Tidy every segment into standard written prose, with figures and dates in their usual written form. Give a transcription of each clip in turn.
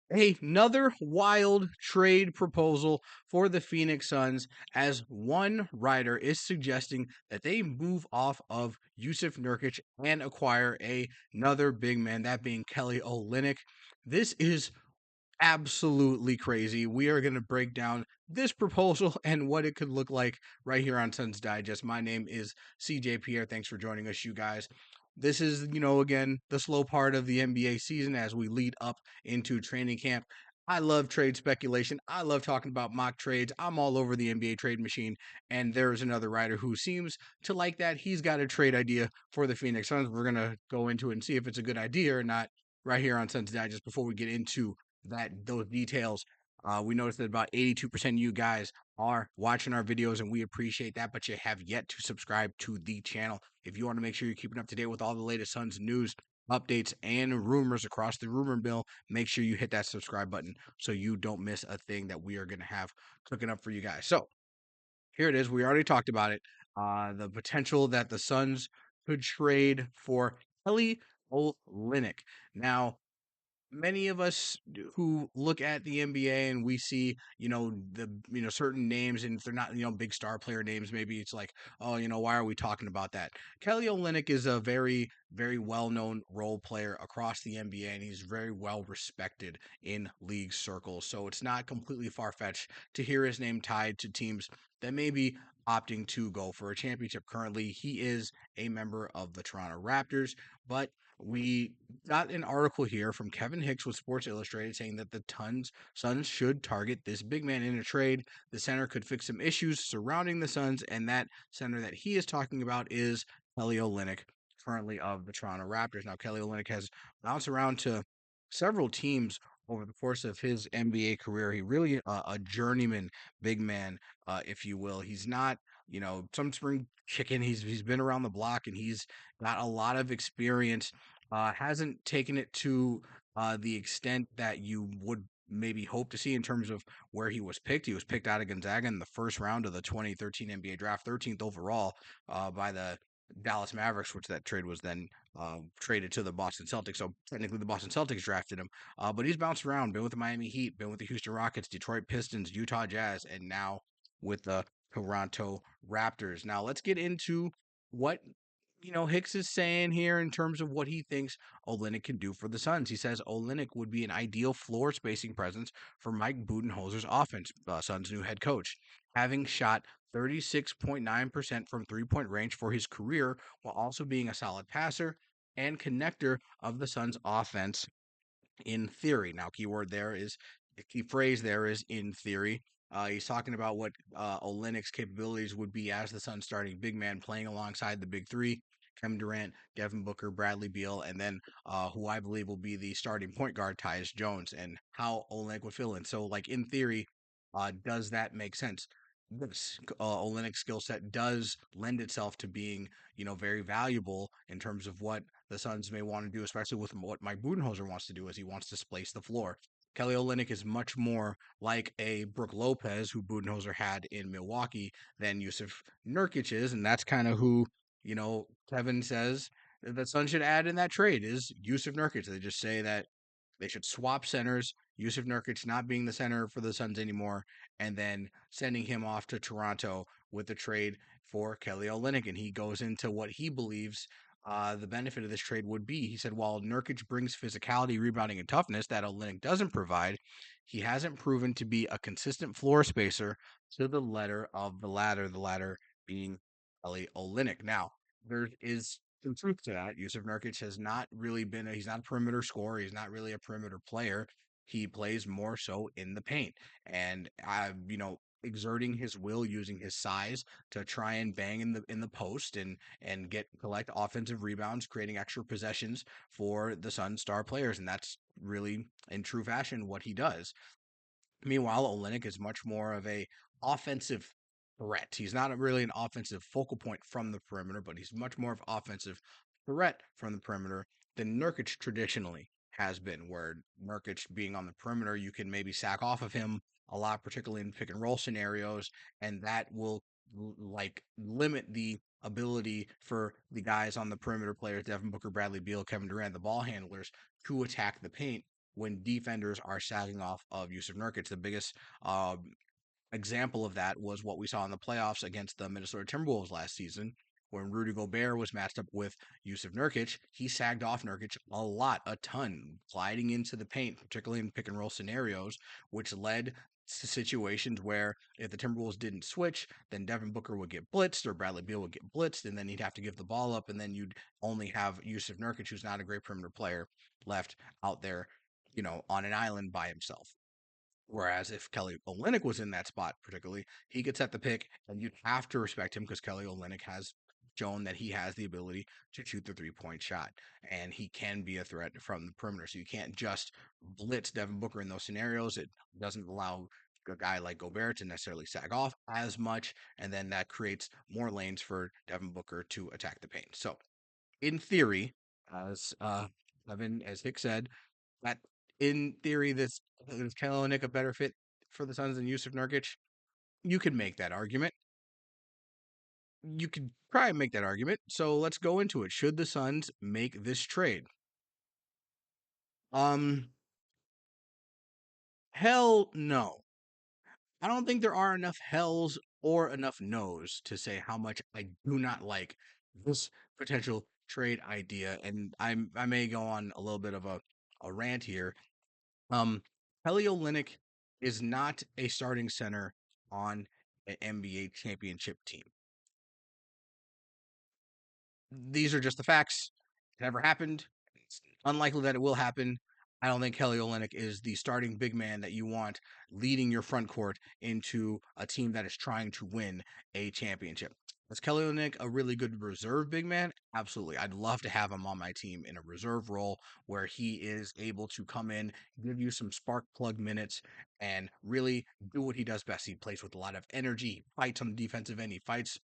Another wild trade proposal for the Phoenix Suns, as one writer is suggesting that they move off of Jusuf Nurkić and acquire another big man, that being Kelly Olynyk. This is absolutely crazy. We are going to break down this proposal and what it could look like right here on Suns Digest. My name is CJ Pierre. Thanks for joining us, you guys. This is, again, the slow part of the NBA season as we lead up into training camp. I love trade speculation. I love talking about mock trades. I'm all over the NBA trade machine. And there's another writer who seems to like that. He's got a trade idea for the Phoenix Suns. We're going to go into it and see if it's a good idea or not right here on Suns Digest before we get into those details. We noticed that about 82% of you guys are watching our videos, and we appreciate that. But you have yet to subscribe to the channel. If you want to make sure you're keeping up to date with all the latest Suns news, updates, and rumors across the rumor mill, make sure you hit that subscribe button so you don't miss a thing that we are going to have cooking up for you guys. So here it is. We already talked about it. The potential that the Suns could trade for Kelly Olynyk. Now, many of us who look at the NBA and we see, certain names, and if they're not, big star player names, maybe it's like, oh, why are we talking about that? Kelly Olynyk is a very, very well-known role player across the NBA, and he's very well respected in league circles. So it's not completely far-fetched to hear his name tied to teams that may be opting to go for a championship. Currently, he is a member of the Toronto Raptors, but we got an article here from Kevin Hicks with Sports Illustrated saying that the Suns should target this big man in a trade. The center could fix some issues surrounding the Suns, and that center that he is talking about is Kelly Olynyk, currently of the Toronto Raptors. Now, Kelly Olynyk has bounced around to several teams over the course of his NBA career. He really a journeyman big man, if you will. He's not, some spring chicken. He's been around the block, and he's got a lot of experience. Hasn't taken it to the extent that you would maybe hope to see in terms of where he was picked. He was picked out of Gonzaga in the first round of the 2013 NBA draft, 13th overall by the Dallas Mavericks, which that trade was then traded to the Boston Celtics. So technically, the Boston Celtics drafted him. But he's bounced around, been with the Miami Heat, been with the Houston Rockets, Detroit Pistons, Utah Jazz, and now with the Toronto Raptors. Now, let's get into what Hicks is saying here in terms of what he thinks Olynyk can do for the Suns. He says Olynyk would be an ideal floor spacing presence for Mike Budenholzer's offense, Suns' new head coach. Having shot 36.9% from 3-point range for his career, while also being a solid passer and connector of the Suns' offense in theory. Now, the key phrase there is in theory. He's talking about what Olynyk's capabilities would be as the Suns starting big man playing alongside the big three, Kevin Durant, Devin Booker, Bradley Beal, and then who I believe will be the starting point guard, Tyus Jones, and how Olynyk would fill in. So, like in theory, does that make sense? This Olynyk's skill set does lend itself to being, very valuable in terms of what the Suns may want to do, especially with what Mike Budenholzer wants to do, is he wants to space the floor. Kelly Olynyk is much more like a Brook Lopez, who Budenholzer had in Milwaukee, than Jusuf Nurkic is, and that's kind of who, Kevin says that the Suns should add in that trade is Jusuf Nurkic. They just say that they should swap centers, Jusuf Nurkic not being the center for the Suns anymore, and then sending him off to Toronto with the trade for Kelly Olynyk. And he goes into what he believes the benefit of this trade would be. He said, while Nurkic brings physicality, rebounding, and toughness that Olynyk doesn't provide, he hasn't proven to be a consistent floor spacer to the letter of the latter being Kelly Olynyk. Now, there is some truth to that. Jusuf Nurkic has not really been he's not a perimeter scorer. He's not really a perimeter player. He plays more so in the paint. And exerting his will, using his size to try and bang in the post and get collect offensive rebounds, creating extra possessions for the Sun star players. And that's really in true fashion what he does. Meanwhile, Olynyk is much more of a offensive threat. He's not really an offensive focal point from the perimeter, but he's much more of offensive threat from the perimeter than Nurkic traditionally has been. Where Nurkic being on the perimeter, you can maybe sack off of him a lot, particularly in pick and roll scenarios, and that will like limit the ability for the guys on the perimeter players, Devin Booker, Bradley Beal, Kevin Durant, the ball handlers, to attack the paint when defenders are sagging off of Jusuf Nurkić. The biggest example of that was what we saw in the playoffs against the Minnesota Timberwolves last season. When Rudy Gobert was matched up with Jusuf Nurkić, he sagged off Nurkić a lot, a ton, gliding into the paint, particularly in pick and roll scenarios, which led to situations where if the Timberwolves didn't switch, then Devin Booker would get blitzed or Bradley Beal would get blitzed, and then he'd have to give the ball up, and then you'd only have Jusuf Nurkić, who's not a great perimeter player, left out there, on an island by himself. Whereas if Kelly Olynyk was in that spot, particularly, he could set the pick, and you'd have to respect him because Kelly Olynyk has shown that he has the ability to shoot the 3-point shot, and he can be a threat from the perimeter. So you can't just blitz Devin Booker in those scenarios. It doesn't allow a guy like Gobert to necessarily sag off as much, and then that creates more lanes for Devin Booker to attack the paint. So, in theory, as as Hick said, that in theory, this is Kelly Olynyk a better fit for the Suns than Jusuf Nurkić? You could make that argument. You could try and make that argument. So let's go into it. Should the Suns make this trade? Um, hell no. I don't think there are enough hells or enough no's to say how much I do not like this potential trade idea. And I may go on a little bit of a rant here. Um, Kelly Olynyk is not a starting center on an NBA championship team. These are just the facts. It never happened. It's unlikely that it will happen. I don't think Kelly Olynyk is the starting big man that you want leading your front court into a team that is trying to win a championship. Is Kelly Olynyk a really good reserve big man? Absolutely. I'd love to have him on my team in a reserve role where he is able to come in, give you some spark plug minutes, and really do what he does best. He plays with a lot of energy, he fights on the defensive end, he fights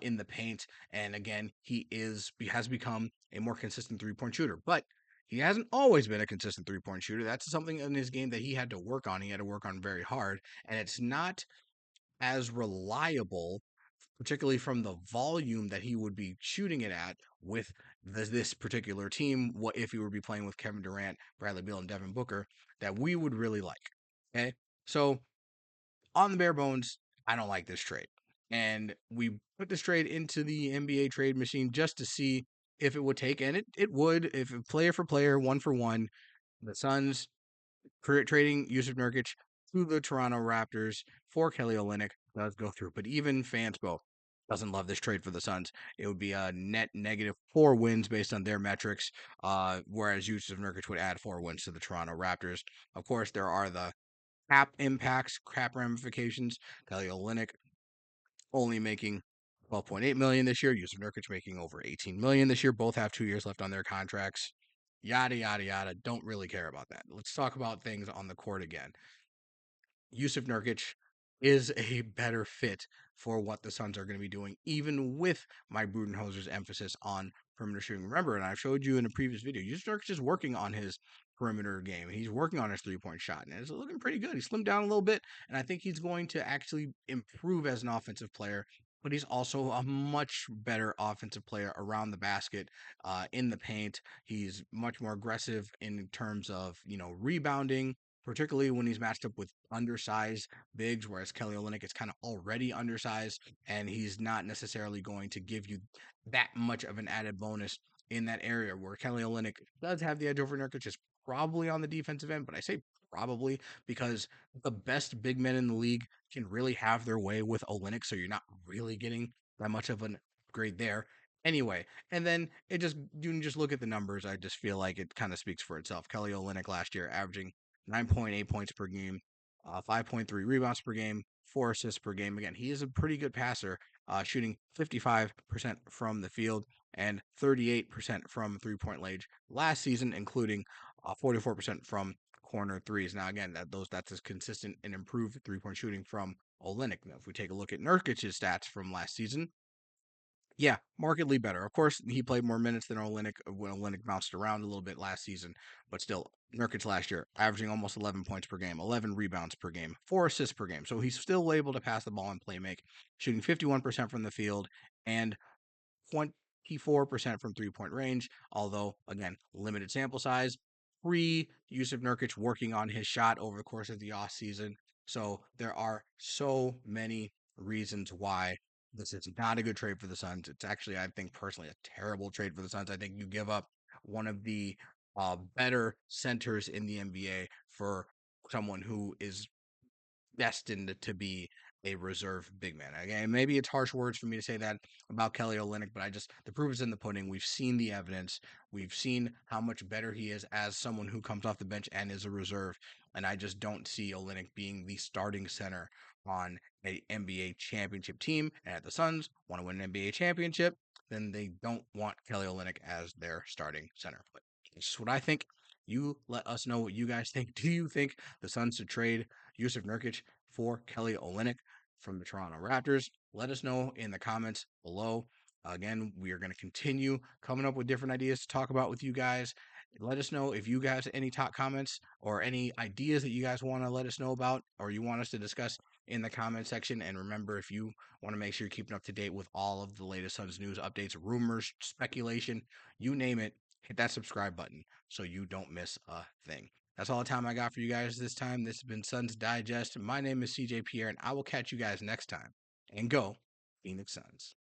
in the paint, and again, has become a more consistent 3-point shooter. But he hasn't always been a consistent 3-point shooter. That's something in his game that he had to work on. He had to work on very hard, and it's not as reliable, particularly from the volume that he would be shooting it at with this particular team. What if he would be playing with Kevin Durant, Bradley Beal, and Devin Booker that we would really like? Okay, so on the bare bones, I don't like this trade. And we put this trade into the NBA trade machine just to see if it would take, and it would, if player for player, one for one, the Suns trading Jusuf Nurkić to the Toronto Raptors for Kelly Olynyk does go through. But even Fanspo doesn't love this trade for the Suns. It would be a net negative 4 wins based on their metrics, whereas Jusuf Nurkić would add 4 wins to the Toronto Raptors. Of course, there are the cap impacts, cap ramifications. Kelly Olynyk only making 12.8 million this year. Jusuf Nurkić making over 18 million this year. Both have 2 years left on their contracts. Yada yada yada. Don't really care about that. Let's talk about things on the court again. Jusuf Nurkić is a better fit for what the Suns are going to be doing, even with Mike Budenholzer's emphasis on perimeter shooting. Remember, and I've showed you in a previous video, Jusuf Nurkić is working on his perimeter game. He's working on his 3-point shot, and it's looking pretty good. He slimmed down a little bit, and I think he's going to actually improve as an offensive player. But he's also a much better offensive player around the basket, in the paint. He's much more aggressive in terms of rebounding, particularly when he's matched up with undersized bigs, whereas Kelly Olynyk is kind of already undersized, and he's not necessarily going to give you that much of an added bonus in that area. Where Kelly Olynyk does have the edge over Nurkic is probably on the defensive end, but I say probably because the best big men in the league can really have their way with Olynyk, so you're not really getting that much of an upgrade there. Anyway, and then you can just look at the numbers. I just feel like it kind of speaks for itself. Kelly Olynyk last year averaging 9.8 points per game, 5.3 rebounds per game, 4 assists per game. Again, he is a pretty good passer, shooting 55% from the field and 38% from 3-point range last season, including 44% from corner threes. Now, again, that's as consistent and improved 3-point shooting from Olynyk. Now, if we take a look at Nurkic's stats from last season, yeah, markedly better. Of course, he played more minutes than Olynyk when Olynyk bounced around a little bit last season, but still, Nurkic last year averaging almost 11 points per game, 11 rebounds per game, 4 assists per game. So he's still able to pass the ball and play make, shooting 51% from the field and 24% from 3-point range. Although again, limited sample size. pre Jusuf Nurkić working on his shot over the course of the offseason. So there are so many reasons why this is not a good trade for the Suns. It's actually, I think, personally, a terrible trade for the Suns. I think you give up one of the better centers in the NBA for someone who is destined to be a reserve big man. Again, maybe it's harsh words for me to say that about Kelly Olynyk, but the proof is in the pudding. We've seen the evidence. We've seen how much better he is as someone who comes off the bench and is a reserve. And I just don't see Olynyk being the starting center on a NBA championship team. And if the Suns want to win an NBA championship, then they don't want Kelly Olynyk as their starting center. But it's just what I think. You let us know what you guys think. Do you think the Suns should trade Jusuf Nurkić for Kelly Olynyk from the Toronto Raptors? Let us know in the comments below. Again, we are going to continue coming up with different ideas to talk about with you guys. Let us know if you guys have any top comments or any ideas that you guys want to let us know about or you want us to discuss in the comment section. And remember, if you want to make sure you're keeping up to date with all of the latest Suns news, updates, rumors, speculation, you name it, hit that subscribe button so you don't miss a thing. That's all the time I got for you guys this time. This has been Suns Digest. My name is CJ Pierre, and I will catch you guys next time. And go, Phoenix Suns.